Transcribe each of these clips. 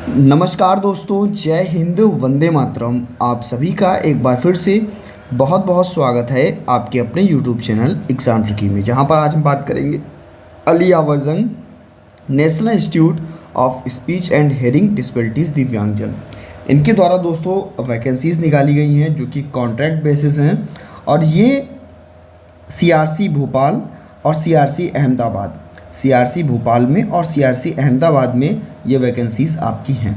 नमस्कार दोस्तों, जय हिंद, वंदे मातरम। आप सभी का एक बार फिर से बहुत बहुत स्वागत है आपके अपने YouTube चैनल एग्ज़ाम ट्रिकी में, जहां पर आज हम बात करेंगे अलिया वर्जन National Institute of Speech and Hearing Disabilities Divyangjan. इनके द्वारा दोस्तों वैकेंसीज़ निकाली गई हैं जो कि कॉन्ट्रैक्ट बेसिस हैं, और ये CRC भोपाल और CRC अहमदाबाद, CRC भोपाल में और CRC अहमदाबाद में ये वैकेंसीज़ आपकी हैं।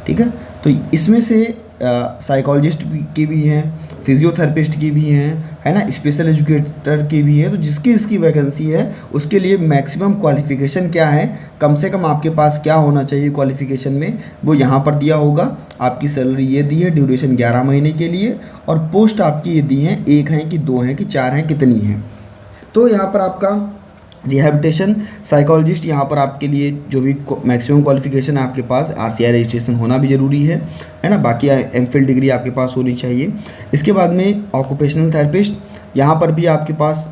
ठीक है, तो इसमें से साइकोलॉजिस्ट की भी हैं, फिजियोथेरेपिस्ट की भी हैं, है ना, स्पेशल एजुकेटर की भी है। तो जिसकी इसकी वैकेंसी है उसके लिए मैक्सिमम क्वालिफ़िकेशन क्या है, कम से कम आपके पास क्या होना चाहिए क्वालिफ़िकेशन में, वो यहाँ पर दिया होगा। आपकी सैलरी ये दी है, ड्यूरेशन 11 महीने के लिए, और पोस्ट आपकी ये दी हैं, 1 हैं कि 2 हैं कि 4 हैं, कितनी हैं। तो यहाँ पर आपका रिहैबिलिटेशन साइकोलॉजिस्ट, यहाँ पर आपके लिए जो भी मैक्सिमम क्वालिफिकेशन है आपके पास RCI रजिस्ट्रेशन होना भी ज़रूरी है ना। बाकी MPhil डिग्री आपके पास होनी चाहिए। इसके बाद में ऑक्यूपेशनल थेरेपिस्ट, यहाँ पर भी आपके पास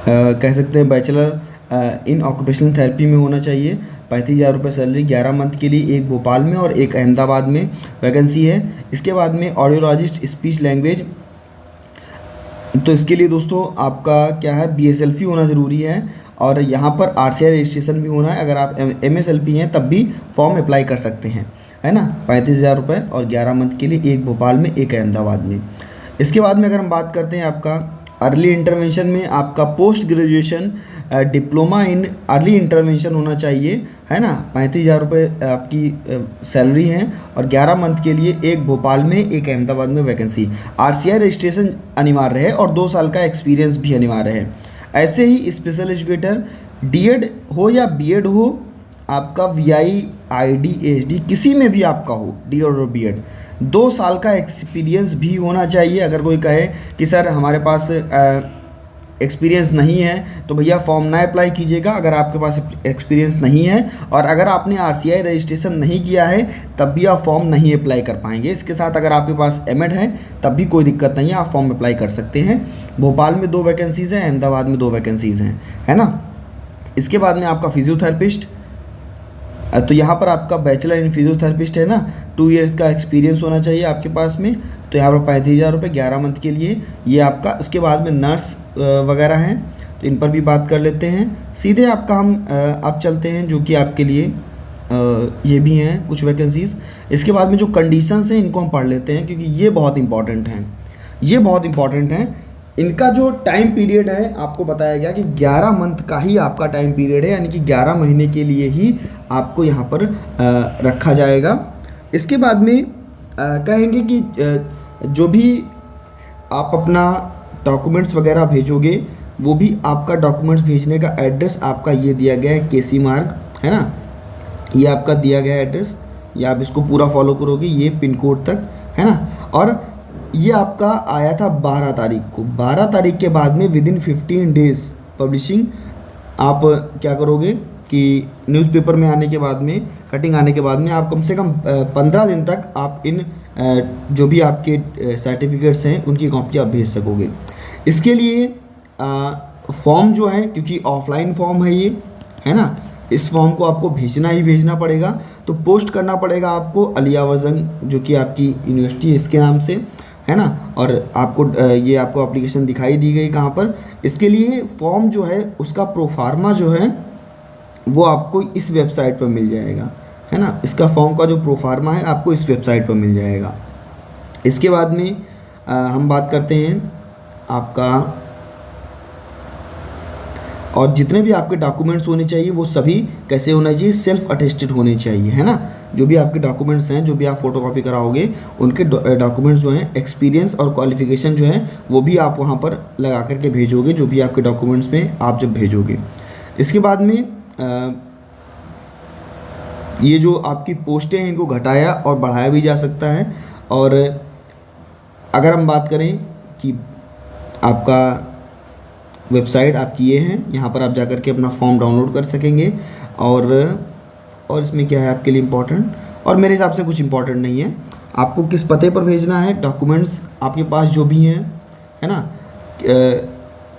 कह सकते हैं बैचलर इन ऑक्यूपेशनल थेरेपी में होना चाहिए। 35,000 रुपये सैलरी, 11 मंथ के लिए, एक भोपाल में और एक अहमदाबाद में वैकेंसी है। इसके बाद में ऑडियोलॉजिस्ट स्पीच लैंग्वेज, तो इसके लिए दोस्तों आपका क्या है, BSLP होना ज़रूरी है, और यहाँ पर RCI रजिस्ट्रेशन भी होना है। अगर आप MSLP हैं तब भी फॉर्म अप्लाई कर सकते हैं, है ना। 35,000 रुपये और 11 मंथ के लिए, एक भोपाल में एक अहमदाबाद में। इसके बाद में अगर हम बात करते हैं आपका अर्ली इंटरवेंशन में, आपका post graduation diploma in early intervention होना चाहिए, है ना। 35,000 रुपये आपकी सैलरी हैं, और 11 मंथ के लिए एक भोपाल में एक अहमदाबाद में वैकेंसी। RCI रजिस्ट्रेशन अनिवार्य है और 2 साल का एक्सपीरियंस भी अनिवार्य है। ऐसे ही स्पेशल एजुकेटर DED हो या BEd हो, आपका VI ID HD किसी में भी आपका हो, DED और BEd, 2 साल का एक्सपीरियंस भी होना चाहिए। अगर कोई कहे कि सर हमारे पास एक्सपीरियंस नहीं है, तो भैया फॉर्म ना अप्लाई कीजिएगा अगर आपके पास एक्सपीरियंस नहीं है, और अगर आपने RCI रजिस्ट्रेशन नहीं किया है तब भी आप फॉर्म नहीं अप्लाई कर पाएंगे। इसके साथ अगर आपके पास M.Ed है तब भी कोई दिक्कत नहीं है, आप फॉर्म अप्लाई कर सकते हैं। भोपाल में 2 वैकेंसीज़ हैं, अहमदाबाद में 2 वैकेंसीज़ हैं, है ना। इसके बाद में आपका फिजियोथेरेपिस्ट, तो यहाँ पर आपका बैचलर इन फिजियोथेरेपिस्ट है ना, 2 इयर्स का एक्सपीरियंस होना चाहिए आपके पास में। तो यहाँ पर 35,000 रुपये 11 मंथ के लिए ये आपका। उसके बाद में नर्स वगैरह हैं, तो इन पर भी बात कर लेते हैं। सीधे आपका हम आप चलते हैं जो कि आपके लिए ये भी हैं कुछ वैकेंसीज़। इसके बाद में जो कंडीशंस हैं इनको हम पढ़ लेते हैं, क्योंकि ये बहुत इंपॉर्टेंट हैं, ये बहुत इंपॉर्टेंट हैं। इनका जो टाइम पीरियड है आपको बताया गया कि 11 मंथ का ही आपका टाइम पीरियड है, यानी कि 11 महीने के लिए ही आपको यहाँ पर रखा जाएगा। इसके बाद में कहेंगे कि जो भी आप अपना डॉक्यूमेंट्स वगैरह भेजोगे, वो भी आपका डॉक्यूमेंट्स भेजने का एड्रेस आपका ये दिया गया है, KC मार्ग, है ना, ये आपका दिया गया एड्रेस। ये आप इसको पूरा फॉलो करोगे, ये पिन कोड तक, है ना। और ये आपका आया था 12 तारीख को। 12 तारीख के बाद में विदिन 15 डेज़ पब्लिशिंग आप क्या करोगे कि न्यूज़पेपर में आने के बाद में, कटिंग आने के बाद में, आप कम से कम 15 दिन तक आप इन जो भी आपके सर्टिफिकेट्स हैं उनकी कॉपी आप भेज सकोगे। इसके लिए फॉर्म जो है, क्योंकि ऑफलाइन फॉर्म है ये, है ना, इस फॉर्म को आपको भेजना ही भेजना पड़ेगा। तो पोस्ट करना पड़ेगा आपको अलिया वर्जन, जो कि आपकी यूनिवर्सिटी है इसके नाम से, है ना। और आपको ये आपको एप्लीकेशन दिखाई दी गई कहाँ पर। इसके लिए फॉर्म जो है उसका प्रोफार्मा जो है वो आपको इस वेबसाइट पर मिल जाएगा, है ना। इसका फॉर्म का जो प्रोफार्मा है आपको इस वेबसाइट पर मिल जाएगा। इसके बाद में हम बात करते हैं आपका, और जितने भी आपके डॉक्यूमेंट्स होने चाहिए वो सभी कैसे होना चाहिए, सेल्फ अटेस्टेड होने चाहिए, है ना। जो भी आपके डॉक्यूमेंट्स हैं, जो भी आप फोटोकॉपी कराओगे, उनके डॉक्यूमेंट्स जो हैं, एक्सपीरियंस और क्वालिफिकेशन जो है वो भी आप वहाँ पर लगा करके भेजोगे, जो भी आपके डॉक्यूमेंट्स में आप जब भेजोगे। इसके बाद में ये जो आपकी पोस्टें हैं इनको घटाया और बढ़ाया भी जा सकता है। और अगर हम बात करें कि आपका वेबसाइट आपकी ये है, यहाँ पर आप जाकर के अपना फॉर्म डाउनलोड कर सकेंगे। और इसमें क्या है आपके लिए इम्पोर्टेंट, और मेरे हिसाब से कुछ इम्पोर्टेंट नहीं है। आपको किस पते पर भेजना है, डॉक्यूमेंट्स आपके पास जो भी हैं, है ना,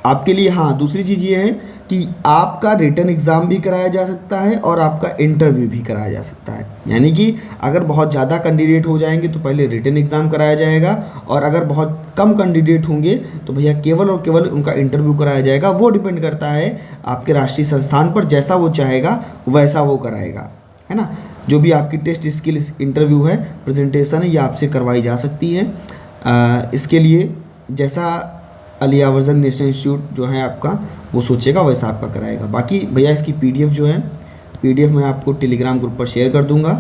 आपके लिए। हाँ, दूसरी चीज़ ये है कि आपका रिटन एग्ज़ाम भी कराया जा सकता है और आपका इंटरव्यू भी कराया जा सकता है। यानी कि अगर बहुत ज़्यादा कैंडिडेट हो जाएंगे तो पहले रिटन एग्ज़ाम कराया जाएगा, और अगर बहुत कम कैंडिडेट होंगे तो भैया केवल और केवल उनका इंटरव्यू कराया जाएगा। वो डिपेंड करता है आपके राष्ट्रीय संस्थान पर, जैसा वो चाहेगा वैसा वो कराएगा, है ना। जो भी आपकी टेस्ट स्किल इंटरव्यू है, प्रेजेंटेशन है, ये आपसे करवाई जा सकती है। इसके लिए जैसा आलिया वर्जन नेशनल इंस्टीट्यूट जो है आपका वो सोचेगा वैसा आपका कराएगा। बाकी भैया इसकी पीडीएफ जो है, पीडीएफ मैं आपको टेलीग्राम ग्रुप पर शेयर कर दूंगा,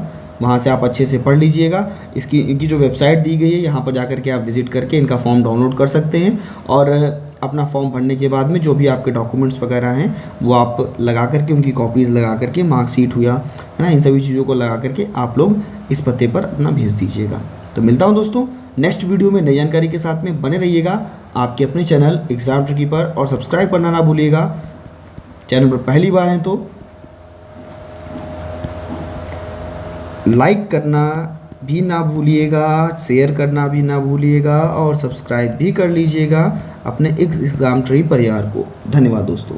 वहाँ से आप अच्छे से पढ़ लीजिएगा। इनकी जो वेबसाइट दी गई है यहाँ पर जाकर के आप विजिट करके इनका फॉर्म डाउनलोड कर सकते हैं, और अपना फॉर्म भरने के बाद में जो भी आपके डॉक्यूमेंट्स वगैरह हैं वो आप लगा करके, उनकी कॉपीज़ लगा करके, मार्कशीट हुआ, है ना, इन सभी चीज़ों को लगा करके आप लोग इस पते पर अपना भेज दीजिएगा। तो मिलता हूँ दोस्तों नेक्स्ट वीडियो में नई जानकारी के साथ में। बने रहिएगा आपके अपने चैनल एग्जाम ट्रिकी पर, और सब्सक्राइब करना ना भूलिएगा। चैनल पर पहली बार हैं तो लाइक करना भी ना भूलिएगा, शेयर करना भी ना भूलिएगा, और सब्सक्राइब भी कर लीजिएगा अपने एग्जाम ट्री परिवार को। धन्यवाद दोस्तों।